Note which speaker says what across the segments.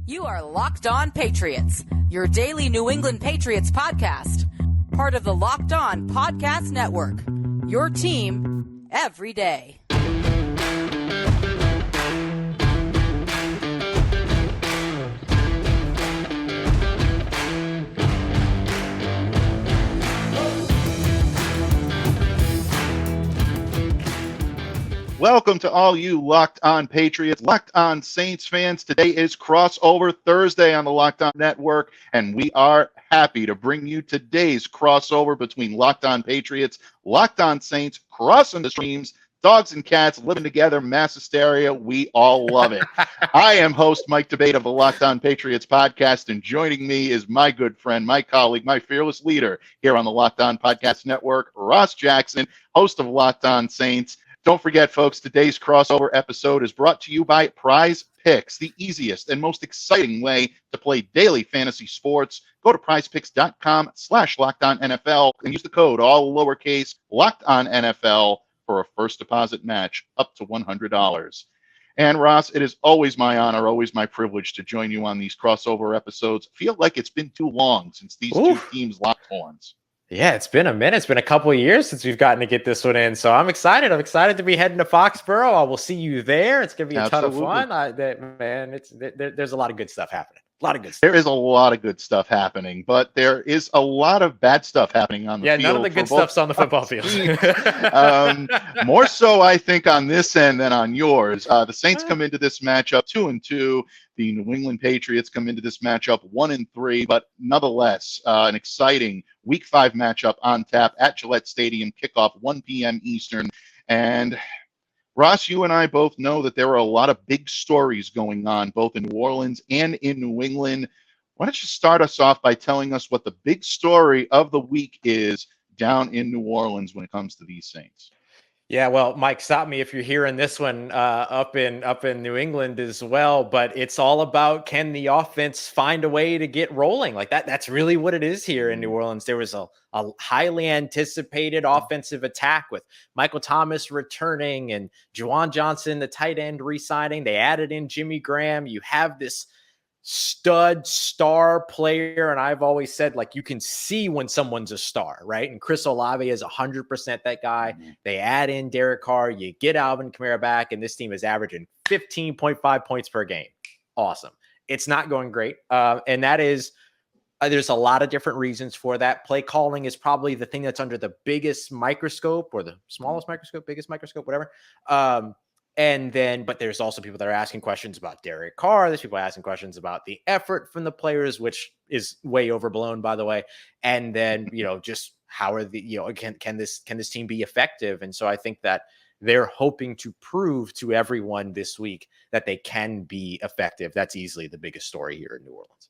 Speaker 1: You are Locked On Patriots, your daily New England Patriots podcast. Part of the Locked On Podcast Network, your team every day.
Speaker 2: Welcome to all you Locked On Patriots, Locked On Saints fans. Today is Crossover Thursday on the Locked On Network, and we are happy to bring you today's crossover between Locked On Patriots, Locked On Saints, crossing the streams, dogs and cats living together, mass hysteria. We all love it. I am host Mike Debate of the Locked On Patriots podcast, and joining me is my good friend, my colleague, my fearless leader here on the Locked On Podcast Network, Ross Jackson, host of Locked On Saints. Don't forget, folks, today's crossover episode is brought to you by PrizePicks, the easiest and most exciting way to play daily fantasy sports. Go to prizepicks.com/LockedOnNFL and use the code, all lowercase, LockedOnNFL for a first deposit match up to $100. And Ross, it is always my honor, always my privilege to join you on these crossover episodes. I feel like it's been too long since these two teams locked horns.
Speaker 3: Yeah, it's been a minute. It's been a couple of years since we've gotten to get this one in. So I'm excited. I'm excited to be heading to Foxborough. I will see you there. It's going to be a ton of fun. There's a lot of good stuff happening. A lot of good stuff.
Speaker 2: There is a lot of good stuff happening, but there is a lot of bad stuff happening on the field.
Speaker 3: Yeah, none of the good stuff's on the football field.
Speaker 2: More so, I think, on this end than on yours. The Saints come into this matchup 2-2. The New England Patriots come into this matchup 1-3, but nonetheless, an exciting Week 5 matchup on tap at Gillette Stadium, kickoff 1 p.m. Eastern. And Ross, you and I both know that there are a lot of big stories going on, both in New Orleans and in New England. Why don't you start us off by telling us what the big story of the week is down in New Orleans when it comes to these Saints?
Speaker 3: Yeah, well, Mike, stop me if you're hearing this one up in New England as well. But it's all about, can the offense find a way to get rolling like that? That's really what it is here in New Orleans. There was a highly anticipated offensive attack with Michael Thomas returning and Juwan Johnson, the tight end, re-signing. They added in Jimmy Graham. You have this stud star player, and I've always said, like, you can see when someone's a star, right? And Chris Olave is 100% that guy. They add in Derek Carr, you get Alvin Kamara back, and this team is averaging 15.5 points per game. Awesome. It's not going great, and that is there's a lot of different reasons for that. Play calling is probably the thing that's under the biggest microscope, or the smallest microscope, biggest microscope, whatever. But there's also people that are asking questions about Derek Carr. There's people asking questions about the effort from the players, which is way overblown, by the way. And then, just how are can this team be effective? And so I think that they're hoping to prove to everyone this week that they can be effective. That's easily the biggest story here in New Orleans.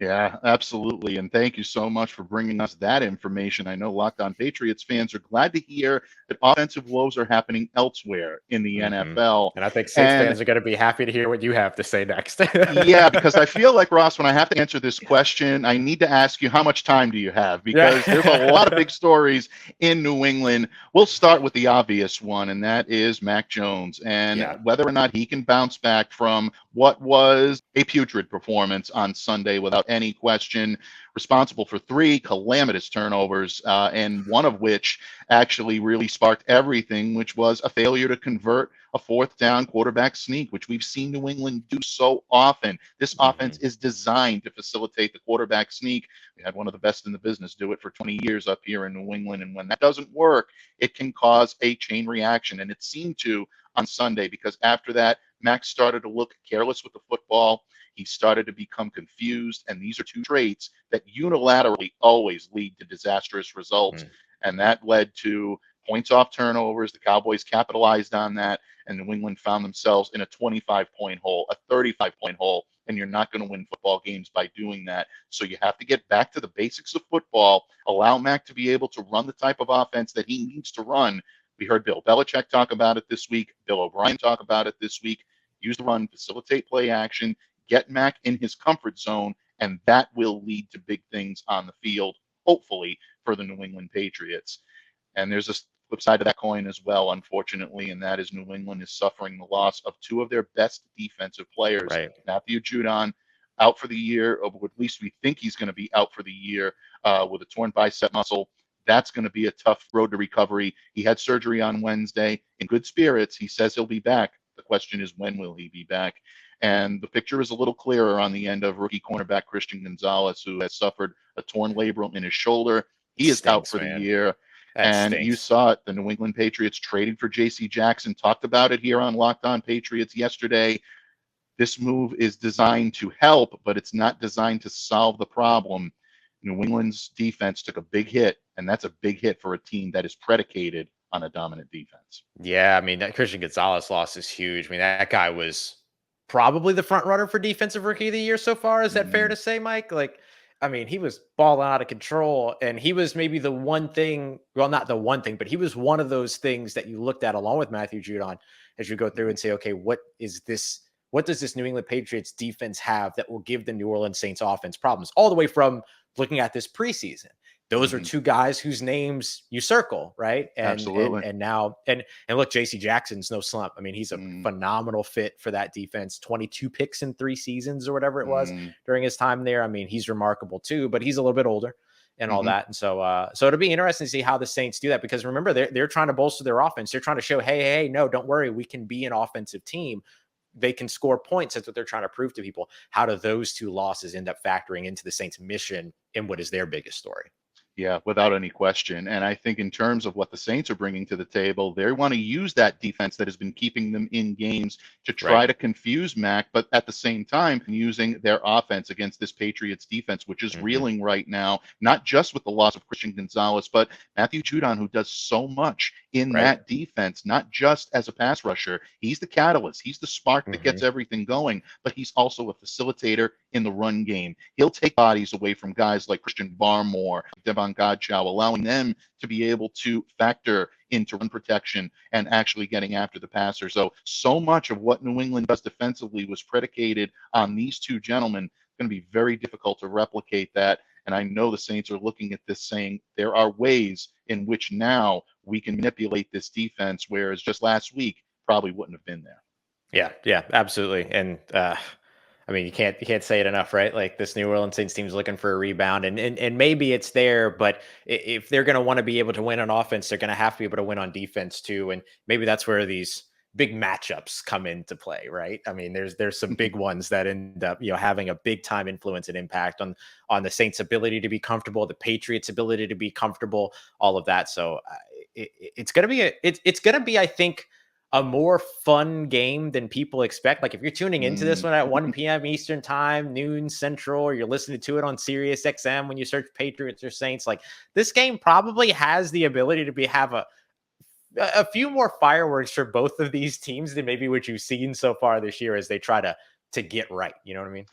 Speaker 2: Yeah, absolutely. And thank you so much for bringing us that information. I know Locked On Patriots fans are glad to hear that offensive woes are happening elsewhere in the NFL.
Speaker 3: And I think Saints fans are going to be happy to hear what you have to say next.
Speaker 2: Yeah, because I feel like, Ross, when I have to answer this question, I need to ask you, how much time do you have? Because there's a lot of big stories in New England. We'll start with the obvious one, and that is Mac Jones, and whether or not he can bounce back from what was a putrid performance on Sunday without any question. Responsible for 3 calamitous turnovers, and one of which actually really sparked everything, which was a failure to convert a 4th down quarterback sneak, which we've seen New England do so often. This offense is designed to facilitate the quarterback sneak. We had one of the best in the business do it for 20 years up here in New England, and when that doesn't work, it can cause a chain reaction, and it seemed to on Sunday, because after that, Max started to look careless with the football. He started to become confused, and these are 2 traits that unilaterally always lead to disastrous results, and that led to points off turnovers. The Cowboys capitalized on that, and New England found themselves in a 25-point hole, a 35-point hole, and you're not going to win football games by doing that. So you have to get back to the basics of football, allow Mac to be able to run the type of offense that he needs to run. We heard Bill Belichick talk about it this week, Bill O'Brien talk about it this week. Use the run, facilitate play action, get Mac in his comfort zone, and that will lead to big things on the field, hopefully, for the New England Patriots. And there's a flip side to that coin as well, unfortunately, and that is New England is suffering the loss of 2 of their best defensive players, Matthew Judon, out for the year, or at least we think he's going to be out for the year with a torn bicep muscle. That's going to be a tough road to recovery. He had surgery on Wednesday. In good spirits, he says he'll be back. The question is, when will he be back? And the picture is a little clearer on the end of rookie cornerback Christian Gonzalez, who has suffered a torn labrum in his shoulder. He is out for the year. And you saw it. The New England Patriots traded for J.C. Jackson, talked about it here on Locked On Patriots yesterday. This move is designed to help, but it's not designed to solve the problem. New England's defense took a big hit, and that's a big hit for a team that is predicated on a dominant defense.
Speaker 3: Yeah, I mean, that Christian Gonzalez loss is huge. I mean, that guy was probably the front runner for defensive rookie of the year so far. Is that fair to say, Mike? Like, I mean, he was balling out of control, and he was maybe the one thing, well, not the one thing, but he was one of those things that you looked at along with Matthew Judon as you go through and say, okay, what does this New England Patriots defense have that will give the New Orleans Saints offense problems? All the way from looking at this preseason. Those are two guys whose names you circle, right? And
Speaker 2: absolutely.
Speaker 3: And now look, JC Jackson's no slump. I mean, he's a phenomenal fit for that defense. 22 picks in 3 seasons or whatever it was during his time there. I mean, he's remarkable too, but he's a little bit older and all that. And so it'll be interesting to see how the Saints do that, because remember, they're trying to bolster their offense. They're trying to show, hey, no, don't worry, we can be an offensive team. They can score points. That's what they're trying to prove to people. How do those 2 losses end up factoring into the Saints' mission in what is their biggest story?
Speaker 2: Yeah, without any question. And I think in terms of what the Saints are bringing to the table, they want to use that defense that has been keeping them in games to try to confuse Mac, but at the same time, using their offense against this Patriots defense, which is reeling right now, not just with the loss of Christian Gonzalez, but Matthew Judon, who does so much in that defense, not just as a pass rusher. He's the catalyst. He's the spark that gets everything going, but he's also a facilitator in the run game. He'll take bodies away from guys like Christian Barmore, Devon Godchow, allowing them to be able to factor into run protection and actually getting after the passer. So much of what New England does defensively was predicated on these 2 gentlemen. It's going to be very difficult to replicate that. And I know the Saints are looking at this saying there are ways in which now we can manipulate this defense, whereas just last week probably wouldn't have been there.
Speaker 3: Yeah, absolutely. And I mean, you can't say it enough, right? Like, this New Orleans Saints team's looking for a rebound, and maybe it's there, but if they're going to want to be able to win on offense, they're going to have to be able to win on defense too. And maybe that's where these big matchups come into play, right? I mean, there's some big ones that end up, having a big time influence and impact on the Saints' ability to be comfortable, the Patriots' ability to be comfortable, all of that. So it's going to be, I think, a more fun game than people expect. Like, if you're tuning into this one at 1 p.m. Eastern time, noon Central, or you're listening to it on Sirius XM when you search Patriots or Saints, like, this game probably has the ability to have a few more fireworks for both of these teams than maybe what you've seen so far this year as they try to get right. You know what I mean?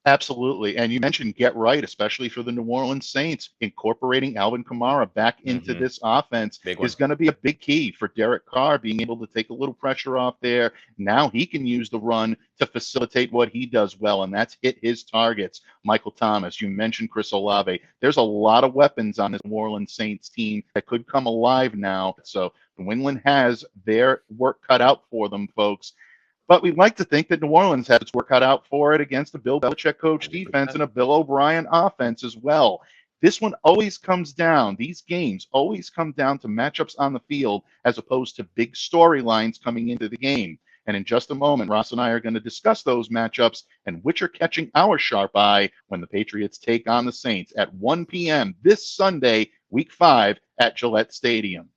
Speaker 2: Absolutely. And you mentioned get right, especially for the New Orleans Saints. Incorporating Alvin Kamara back into this offense is going to be a big key for Derek Carr, being able to take a little pressure off there. Now he can use the run to facilitate what he does well, and that's hit his targets. Michael Thomas, you mentioned Chris Olave. There's a lot of weapons on this New Orleans Saints team that could come alive now. So New England has their work cut out for them, folks. But we'd like to think that New Orleans has its work cut out for it against a Bill Belichick coach defense and a Bill O'Brien offense as well. This one always comes down, these games always come down to matchups on the field as opposed to big storylines coming into the game. And in just a moment, Ross and I are going to discuss those matchups and which are catching our sharp eye when the Patriots take on the Saints at 1 p.m. this Sunday, Week 5 at Gillette Stadium.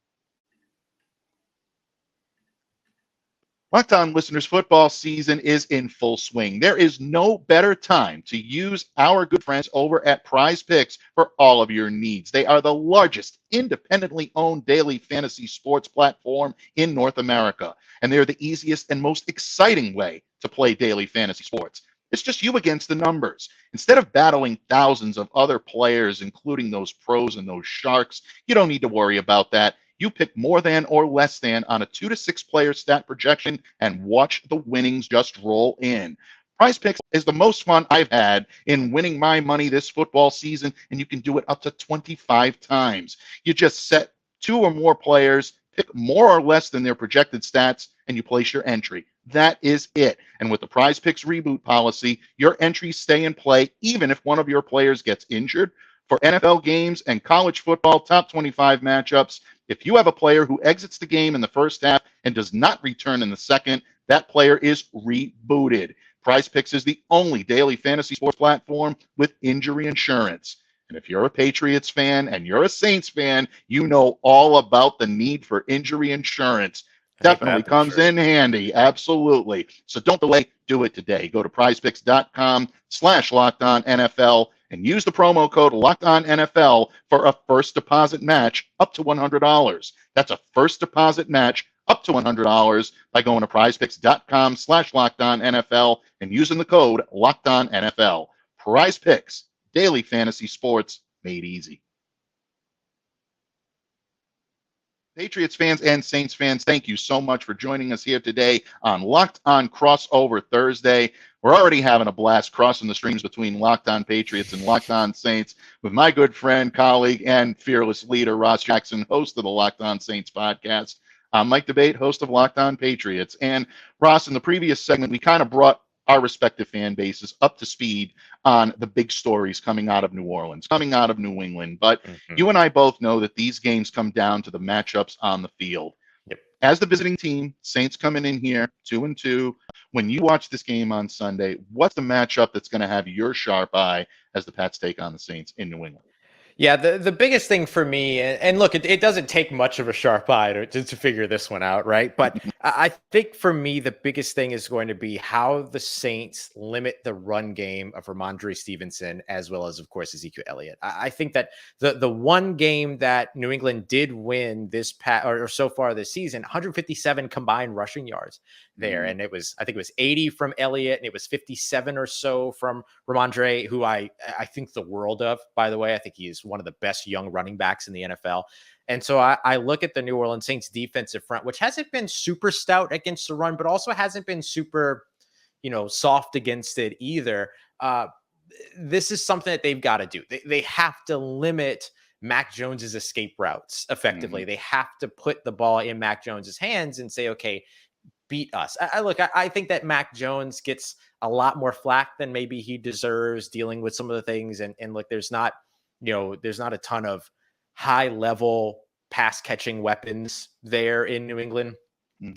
Speaker 2: Locked On listeners, football season is in full swing. There is no better time to use our good friends over at PrizePicks for all of your needs. They are the largest independently owned daily fantasy sports platform in North America, and they're the easiest and most exciting way to play daily fantasy sports. It's just you against the numbers. Instead of battling thousands of other players, including those pros and those sharks, you don't need to worry about that. You pick more than or less than on a 2 to 6 player stat projection and watch the winnings just roll in. PrizePicks is the most fun I've had in winning my money this football season, and you can do it up to 25 times. You just set 2 or more players, pick more or less than their projected stats, and you place your entry. That is it. And with the PrizePicks reboot policy, your entries stay in play even if one of your players gets injured. For NFL games and college football top 25 matchups, if you have a player who exits the game in the first half and does not return in the second, that player is rebooted. PrizePicks is the only daily fantasy sports platform with injury insurance. And if you're a Patriots fan and you're a Saints fan, you know all about the need for injury insurance. Definitely comes in handy. Absolutely. So don't delay. Do it today. Go to prizepicks.com/LockedOnNFL and use the promo code LockedOnNFL for a first deposit match up to $100. That's a first deposit match up to $100 by going to prizepicks.com/LockedOnNFL and using the code LockedOnNFL. PrizePicks, daily fantasy sports made easy. Patriots fans and Saints fans, thank you so much for joining us here today on Locked On Crossover Thursday. We're already having a blast crossing the streams between Locked On Patriots and Locked On Saints with my good friend, colleague, and fearless leader, Ross Jackson, host of the Locked On Saints podcast. I'm Mike Debate, host of Locked On Patriots. And Ross, in the previous segment, we kind of brought our respective fan bases up to speed on the big stories coming out of New Orleans, coming out of New England. But you and I both know that these games come down to the matchups on the field.
Speaker 3: Yep.
Speaker 2: As the visiting team, Saints coming in here 2-2. When you watch this game on Sunday, what's the matchup that's going to have your sharp eye as the Pats take on the Saints in New England?
Speaker 3: Yeah, the biggest thing for me, and look, it doesn't take much of a sharp eye to figure this one out, right? But I think for me, the biggest thing is going to be how the Saints limit the run game of Ramondre Stevenson, as well as, of course, Ezekiel Elliott. I think that the one game that New England did win this or so far this season, 157 combined rushing yards there. And I think it was 80 from Elliott, and it was 57 or so from Ramondre, who I think the world of, by the way. I think he is one of the best young running backs in the NFL. And so I look at the New Orleans Saints defensive front, which hasn't been super stout against the run, but also hasn't been super, soft against it either. This is something that they've got to do. They have to limit Mac Jones's escape routes effectively. They have to put the ball in Mac Jones's hands and say, okay, beat us. I think that Mac Jones gets a lot more flack than maybe he deserves dealing with some of the things. And look, there's not a ton of high level pass catching weapons there in New England,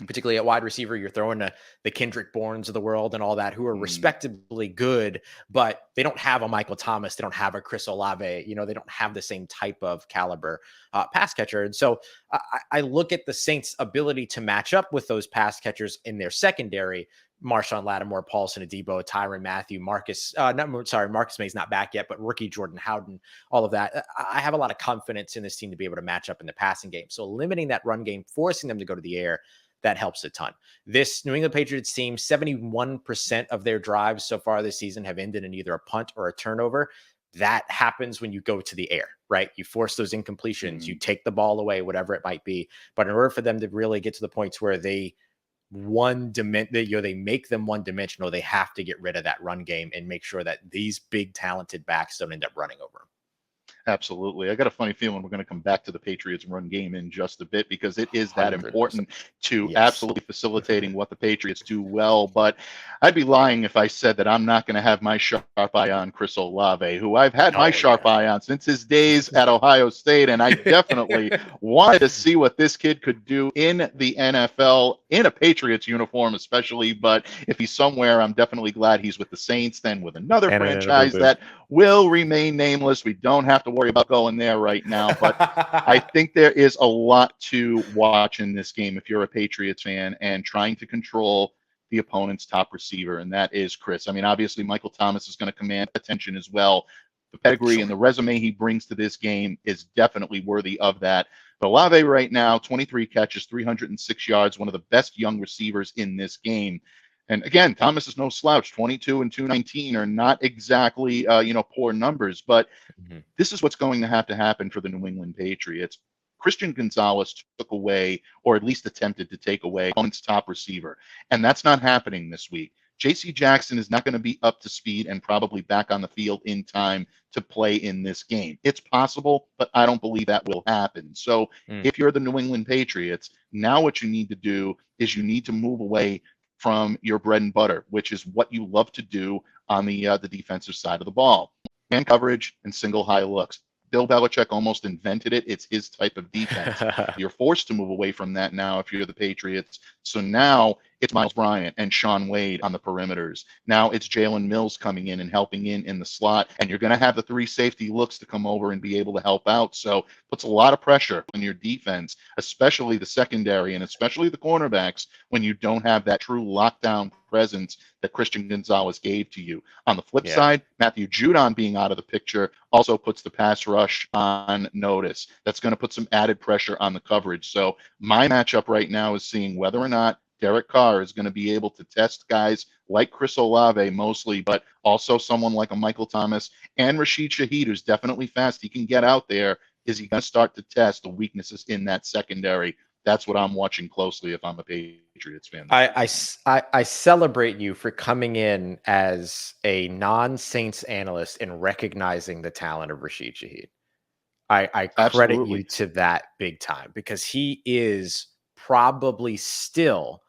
Speaker 3: particularly at wide receiver. You're throwing the Kendrick Bournes of the world and all that, who are respectably good, but they don't have a Michael Thomas. They don't have a Chris Olave. They don't have the same type of caliber pass catcher. And so I look at the Saints' ability to match up with those pass catchers in their secondary. Marshawn Lattimore, Paulson Adebo, Tyrann Mathieu, Marcus May's not back yet, but rookie Jordan Howden, all of that. I have a lot of confidence in this team to be able to match up in the passing game. So limiting that run game, forcing them to go to the air, that helps a ton. This New England Patriots team, 71% of their drives so far this season have ended in either a punt or a turnover. That happens when you go to the air, right? You force those incompletions, you take the ball away, whatever it might be. But in order for them to really get to the points where they make them one-dimensional, they have to get rid of that run game and make sure that these big talented backs don't end up running over them.
Speaker 2: Absolutely. I got a funny feeling we're going to come back to the Patriots run game in just a bit, because it is that 100%. Important to absolutely facilitating what the Patriots do well. But I'd be lying if I said that I'm not going to have my sharp eye on Chris Olave, who I've had my sharp eye on since his days at Ohio State. And I definitely wanted to see what this kid could do in the NFL, in a Patriots uniform especially. But if he's somewhere, I'm definitely glad he's with the Saints, then with another franchise that will remain nameless. We don't have to worry about going there right now, but I think there is a lot to watch in this game if you're a Patriots fan and trying to control the opponent's top receiver, and that is Chris. I mean, obviously Michael Thomas is going to command attention as well. The pedigree and the resume he brings to this game is definitely worthy of that. But Olave right now, 23 catches, 306 yards, one of the best young receivers in this game. And again, Thomas is no slouch. 22 and 219 are not exactly, poor numbers, but this is what's going to happen for the New England Patriots. Christian Gonzalez took away, or at least attempted to take away, opponent's top receiver. And that's not happening this week. J.C. Jackson is not going to be up to speed and probably back on the field in time to play in this game. It's possible, but I don't believe that will happen. So if you're the New England Patriots, now what you need to do is you need to move away from your bread and butter, which is what you love to do on the defensive side of the ball. Man coverage and single high looks. Bill Belichick almost invented it. It's his type of defense. You're forced to move away from that now if you're the Patriots. So now it's Miles Bryant and Sean Wade on the perimeters. Now it's Jalen Mills coming in and helping in the slot. And you're going to have the 3 safety looks to come over and be able to help out. So puts a lot of pressure on your defense, especially the secondary and especially the cornerbacks, when you don't have that true lockdown presence that Christian Gonzalez gave to you. On the flip side, Matthew Judon being out of the picture also puts the pass rush on notice. That's going to put some added pressure on the coverage. So my matchup right now is seeing whether or not Derek Carr is going to be able to test guys like Chris Olave mostly, but also someone like a Michael Thomas and Rashid Shaheed, who's definitely fast. He can get out there. Is he going to start to test the weaknesses in that secondary? That's what I'm watching closely if I'm a Patriots fan.
Speaker 3: I celebrate you for coming in as a non-Saints analyst and recognizing the talent of Rashid Shaheed. I credit you to that big time, because he is probably still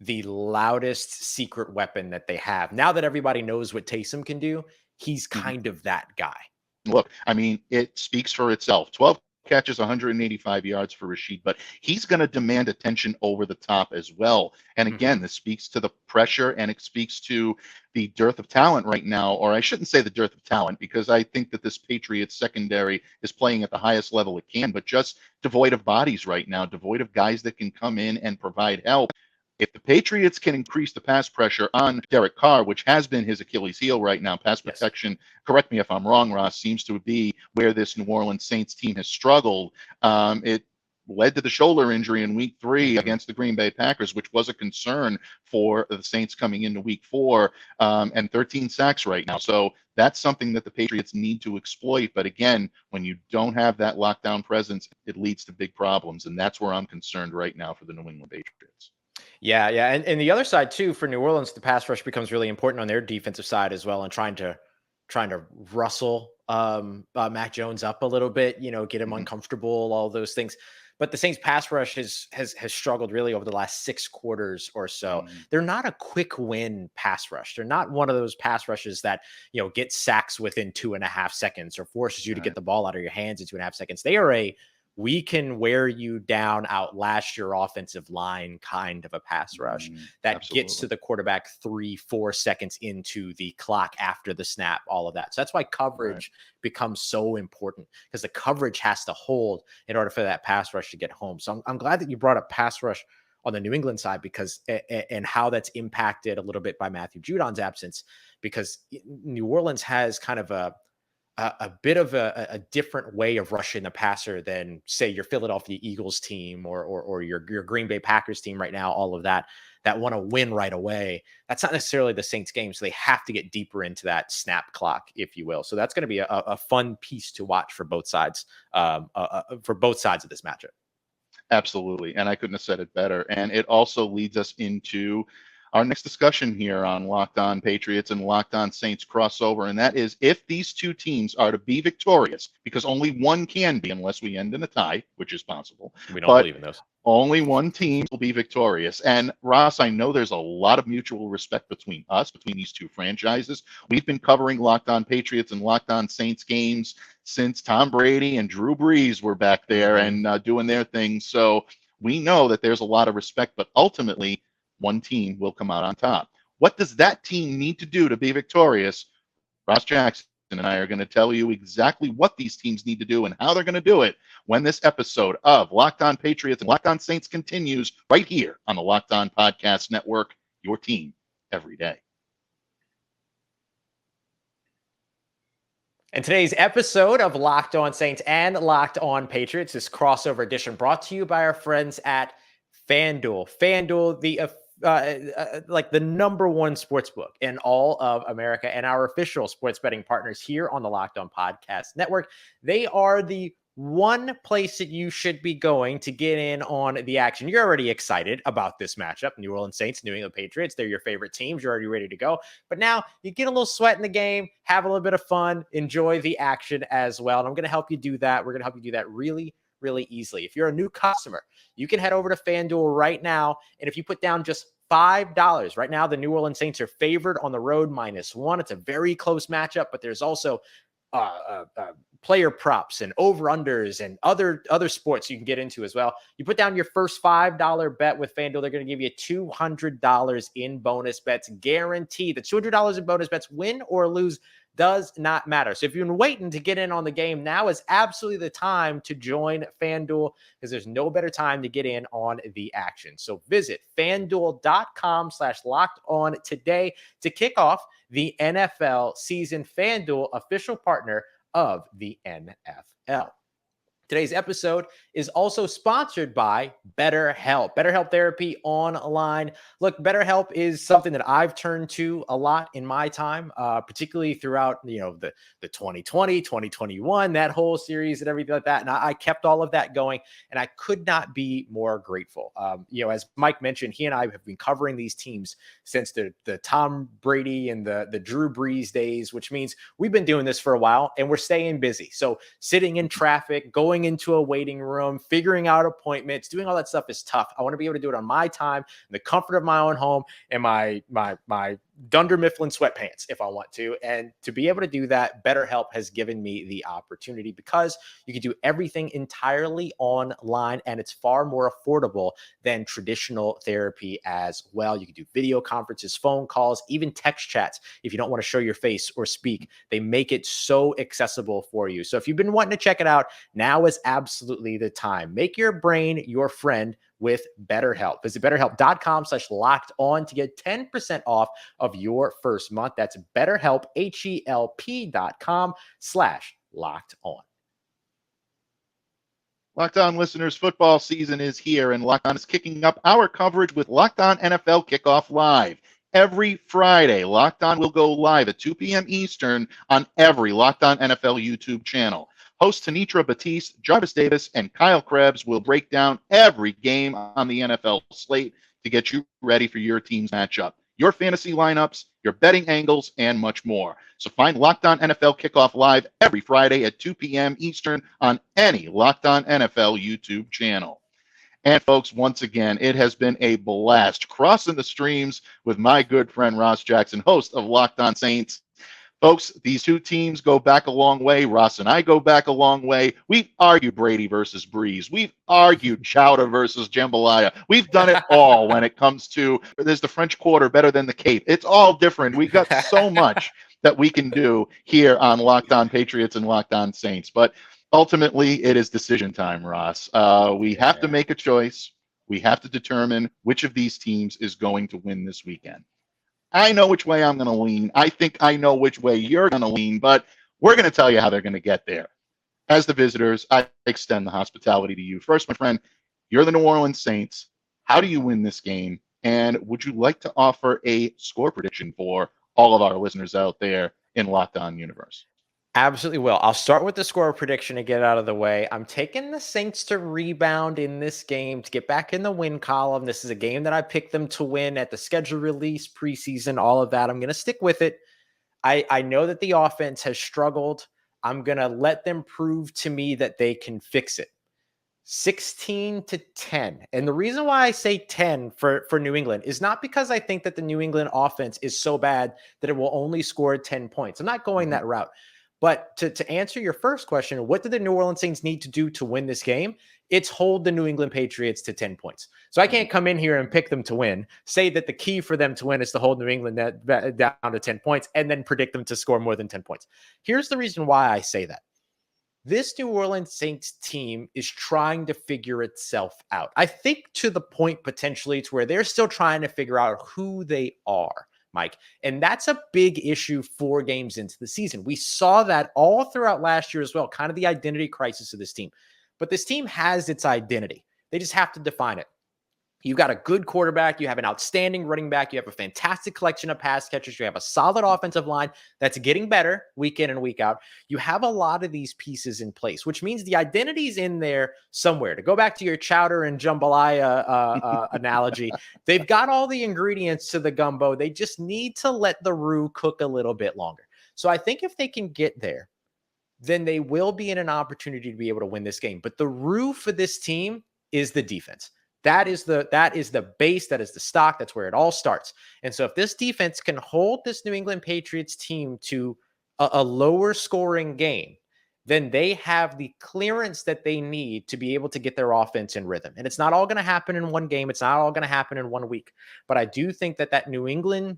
Speaker 3: the loudest secret weapon that they have. Now that everybody knows what Taysom can do, he's kind of that guy.
Speaker 2: Look, I mean, it speaks for itself. 12 catches, 185 yards for Rashid, but he's going to demand attention over the top as well. And again, this speaks to the pressure, and it speaks to the dearth of talent right now, or I shouldn't say the dearth of talent, because I think that this Patriots secondary is playing at the highest level it can, but just devoid of bodies right now, devoid of guys that can come in and provide help. If the Patriots can increase the pass pressure on Derek Carr, which has been his Achilles heel right now, pass protection, correct me if I'm wrong, Ross, seems to be where this New Orleans Saints team has struggled. It led to the shoulder injury in week 3 against the Green Bay Packers, which was a concern for the Saints coming into week 4, and 13 sacks right now. So that's something that the Patriots need to exploit. But again, when you don't have that lockdown presence, it leads to big problems. And that's where I'm concerned right now for the New England Patriots.
Speaker 3: Yeah. And the other side too, for New Orleans, the pass rush becomes really important on their defensive side as well, and trying to rustle Mac Jones up a little bit, get him uncomfortable, all those things. But the Saints pass rush has struggled really over the last 6 quarters or so. They're not a quick win pass rush. They're not one of those pass rushes that, get sacks within 2.5 seconds or forces you to get the ball out of your hands in 2.5 seconds. They are we can wear you down, outlast your offensive line kind of a pass rush that gets to the quarterback 3-4 seconds into the clock after the snap, all of that. So that's why coverage becomes so important, because the coverage has to hold in order for that pass rush to get home. So I'm glad that you brought up pass rush on the New England side, because and how that's impacted a little bit by Matthew Judon's absence, because New Orleans has kind of a bit of a different way of rushing the passer than, say, your Philadelphia Eagles team or your Green Bay Packers team right now, all of that want to win right away. That's not necessarily the Saints game. So they have to get deeper into that snap clock, if you will. So that's going to be a fun piece to watch for both sides, of this matchup.
Speaker 2: Absolutely. And I couldn't have said it better. And it also leads us into our next discussion here on Locked On Patriots and Locked On Saints crossover, and that is if these two teams are to be victorious, because only one can be unless we end in a tie, which is possible.
Speaker 3: We don't believe in those.
Speaker 2: Only one team will be victorious. And Ross, I know there's a lot of mutual respect between these two franchises. We've been covering Locked On Patriots and Locked On Saints games since Tom Brady and Drew Brees were back there and doing their thing. So we know that there's a lot of respect, but ultimately, one team will come out on top. What does that team need to do to be victorious? Ross Jackson and I are going to tell you exactly what these teams need to do and how they're going to do it when this episode of Locked On Patriots and Locked On Saints continues right here on the Locked On Podcast Network, your team every day.
Speaker 3: And today's episode of Locked On Saints and Locked On Patriots, this crossover edition, brought to you by our friends at FanDuel. FanDuel, the number one sports book in all of America, and our official sports betting partners here on the Locked On Podcast Network. They are the one place that you should be going to get in on the action. You're already excited about this matchup, New Orleans Saints, New England Patriots. They're your favorite teams. You're already ready to go. But now you get a little sweat in the game, have a little bit of fun, enjoy the action as well. And I'm going to help you do that. We're going to help you do that really easily. If you're a new customer, you can head over to FanDuel right now. And if you put down just $5. Right now, the New Orleans Saints are favored on the road -1. It's a very close matchup, but there's also player props and over-unders and other sports you can get into as well. You put down your first $5 bet with FanDuel, they're going to give you $200 in bonus bets, guaranteed. The $200 in bonus bets, win or lose, does not matter. So if you've been waiting to get in on the game, now is absolutely the time to join FanDuel, because there's no better time to get in on the action. So visit FanDuel.com/locked-on today to kick off the NFL season. FanDuel, official partner of the NFL. Today's episode is also sponsored by BetterHelp. BetterHelp Therapy Online. Look, BetterHelp is something that I've turned to a lot in my time, particularly throughout the 2020, 2021, that whole series and everything like that. And I kept all of that going, and I could not be more grateful. As Mike mentioned, he and I have been covering these teams since the Tom Brady and the Drew Brees days, which means we've been doing this for a while and we're staying busy. So sitting in traffic, going into a waiting room, figuring out appointments, doing all that stuff is tough. I want to be able to do it on my time, in the comfort of my own home, and my Dunder Mifflin sweatpants if I want to. And to be able to do that, BetterHelp has given me the opportunity, because you can do everything entirely online, and it's far more affordable than traditional therapy as well. You can do video conferences, phone calls, even text chats if you don't want to show your face or speak. They make it so accessible for you. So if you've been wanting to check it out, now is absolutely the time. Make your brain your friend with BetterHelp. Visit BetterHelp.com/locked-on to get 10% off of your first month. That's BetterHelp, HELP.com/locked-on.
Speaker 2: Locked On listeners, football season is here, and Locked On is kicking up our coverage with Locked On NFL Kickoff Live. Every Friday, Locked On will go live at 2 p.m. Eastern on every Locked On NFL YouTube channel. Hosts Tanitra Batiste, Jarvis Davis, and Kyle Krebs will break down every game on the NFL slate to get you ready for your team's matchup, your fantasy lineups, your betting angles, and much more. So find Locked On NFL Kickoff Live every Friday at 2 p.m. Eastern on any Locked On NFL YouTube channel. And folks, once again, it has been a blast crossing the streams with my good friend Ross Jackson, host of Locked On Saints. Folks, these two teams go back a long way. Ross and I go back a long way. We've argued Brady versus Breeze. We've argued Chowder versus Jambalaya. We've done it all when it comes to, there's the French Quarter better than the Cape. It's all different. We've got so much that we can do here on Locked On Patriots and Locked On Saints. But ultimately, it is decision time, Ross. We have to make a choice. We have to determine which of these teams is going to win this weekend. I know which way I'm going to lean. I think I know which way you're going to lean, but we're going to tell you how they're going to get there. As the visitors, I extend the hospitality to you. First, my friend, you're the New Orleans Saints. How do you win this game? And would you like to offer a score prediction for all of our listeners out there in Locked On Universe?
Speaker 3: Absolutely will. I'll start with the score prediction to get out of the way. I'm taking the Saints to rebound in this game to get back in the win column. This is a game that I picked them to win at the schedule release, preseason, all of that. I'm going to stick with it. I know that the offense has struggled. I'm going to let them prove to me that they can fix it. 16-10. And the reason why I say 10 for New England is not because I think that the New England offense is so bad that it will only score 10 points. I'm not going that route. But to answer your first question, what do the New Orleans Saints need to do to win this game? It's hold the New England Patriots to 10 points. So I can't come in here and pick them to win, say that the key for them to win is to hold New England down to 10 points, and then predict them to score more than 10 points. Here's the reason why I say that. This New Orleans Saints team is trying to figure itself out. I think to the point potentially to where they're still trying to figure out who they are, Mike. And that's a big issue 4 games into the season. We saw that all throughout last year as well, kind of the identity crisis of this team. But this team has its identity. They just have to define it. You've got a good quarterback. You have an outstanding running back. You have a fantastic collection of pass catchers. You have a solid offensive line that's getting better week in and week out. You have a lot of these pieces in place, which means the identity's in there somewhere. To go back to your chowder and jambalaya analogy, they've got all the ingredients to the gumbo. They just need to let the roux cook a little bit longer. So I think if they can get there, then they will be in an opportunity to be able to win this game. But the roux for this team is the defense. That is the base. That is the stock. That's where it all starts. And so if this defense can hold this New England Patriots team to a lower scoring game, then they have the clearance that they need to be able to get their offense in rhythm. And it's not all going to happen in one game. It's not all going to happen in 1 week. But I do think that New England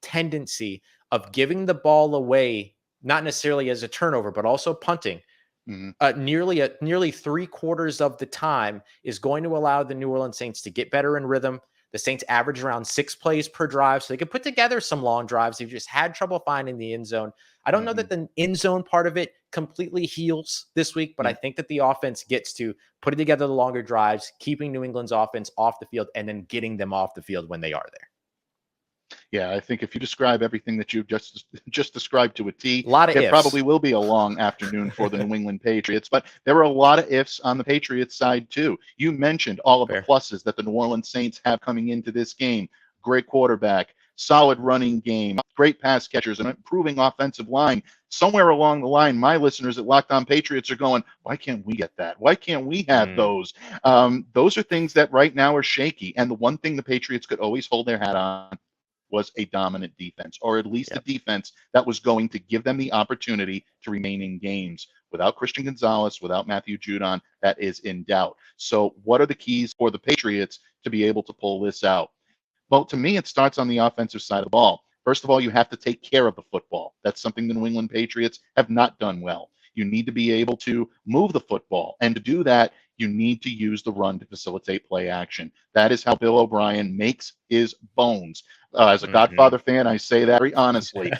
Speaker 3: tendency of giving the ball away, not necessarily as a turnover, but also punting, nearly 3/4 of the time is going to allow the New Orleans Saints to get better in rhythm. The Saints average around 6 plays per drive, so they can put together some long drives. They've just had trouble finding the end zone. I don't know that the end zone part of it completely heals this week, but I think that the offense gets to putting together the longer drives, keeping New England's offense off the field, and then getting them off the field when they are there.
Speaker 2: Yeah, I think if you describe everything that you've just described to a T,
Speaker 3: it
Speaker 2: ifs. Probably will be a long afternoon for the New England Patriots. But there are a lot of ifs on the Patriots side, too. You mentioned all of the pluses that the New Orleans Saints have coming into this game. Great quarterback, solid running game, great pass catchers, and improving offensive line. Somewhere along the line, my listeners at Locked On Patriots are going, why can't we get that? Why can't we have those? Those are things that right now are shaky. And the one thing the Patriots could always hold their hat on was a dominant defense, or at least a defense that was going to give them the opportunity to remain in games. Without Christian Gonzalez, without Matthew Judon, that is in doubt. So what are the keys for the Patriots to be able to pull this out? Well, to me, it starts on the offensive side of the ball. First of all, you have to take care of the football. That's something the New England Patriots have not done well. You need to be able to move the football. And to do that, you need to use the run to facilitate play action. That is how Bill O'Brien makes his bones. As a Godfather fan, I say that very honestly.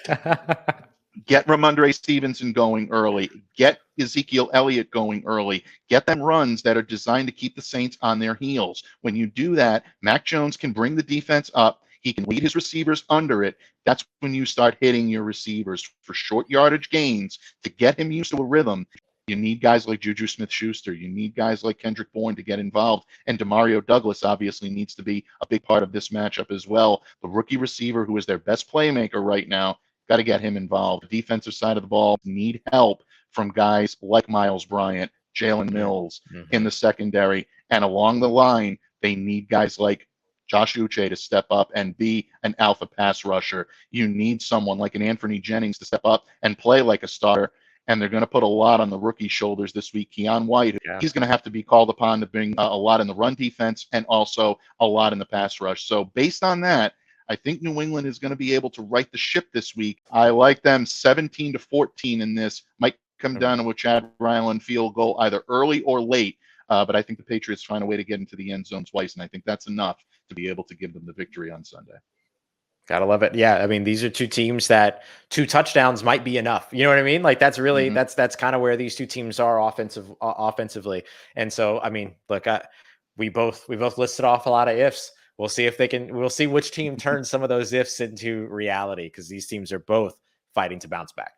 Speaker 2: Get Ramondre Stevenson going early. Get Ezekiel Elliott going early. Get them runs that are designed to keep the Saints on their heels. When you do that, Mac Jones can bring the defense up. He can lead his receivers under it. That's when you start hitting your receivers for short yardage gains to get him used to a rhythm. You need guys like Juju Smith-Schuster. You need guys like Kendrick Bourne to get involved. And Demario Douglas obviously needs to be a big part of this matchup as well. The rookie receiver, who is their best playmaker right now, got to get him involved. The defensive side of the ball need help from guys like Miles Bryant, Jalen Mills in the secondary. And along the line, they need guys like Josh Uche to step up and be an alpha pass rusher. You need someone like an Anthony Jennings to step up and play like a starter. And they're going to put a lot on the rookie shoulders this week. Keon White, he's going to have to be called upon to bring a lot in the run defense and also a lot in the pass rush. So based on that, I think New England is going to be able to right the ship this week. I like them 17-14 in this. Might come down to a Chad Ryland field goal either early or late. But I think the Patriots find a way to get into the end zone twice, and I think that's enough to be able to give them the victory on Sunday.
Speaker 3: Gotta love it. Yeah. I mean, these are two teams that 2 touchdowns might be enough. You know what I mean? Like that's really, that's kind of where these two teams are offensively. And so, I mean, look, we both listed off a lot of ifs. We'll see if we'll see which team turns some of those ifs into reality, because these teams are both fighting to bounce back.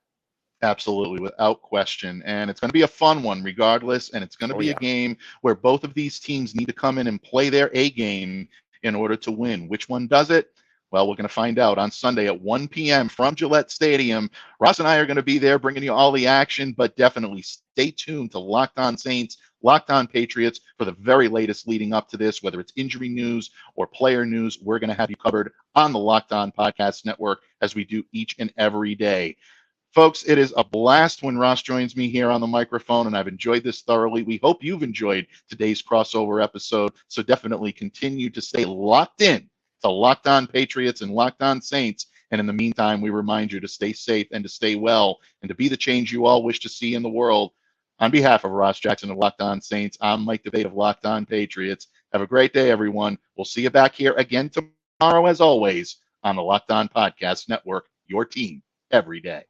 Speaker 2: Absolutely, without question. And it's going to be a fun one regardless. And it's going to be a game where both of these teams need to come in and play their A game in order to win. Which one does it? Well, we're going to find out on Sunday at 1 p.m. from Gillette Stadium. Ross and I are going to be there bringing you all the action, but definitely stay tuned to Locked On Saints, Locked On Patriots for the very latest leading up to this, whether it's injury news or player news. We're going to have you covered on the Locked On Podcast Network as we do each and every day. Folks, it is a blast when Ross joins me here on the microphone, and I've enjoyed this thoroughly. We hope you've enjoyed today's crossover episode, so definitely continue to stay locked in to Locked On Patriots and Locked On Saints. And in the meantime, we remind you to stay safe and to stay well and to be the change you all wish to see in the world. On behalf of Ross Jackson of Locked On Saints, I'm Mike DeVate of Locked On Patriots. Have a great day, everyone. We'll see you back here again tomorrow, as always, on the Locked On Podcast Network, your team every day.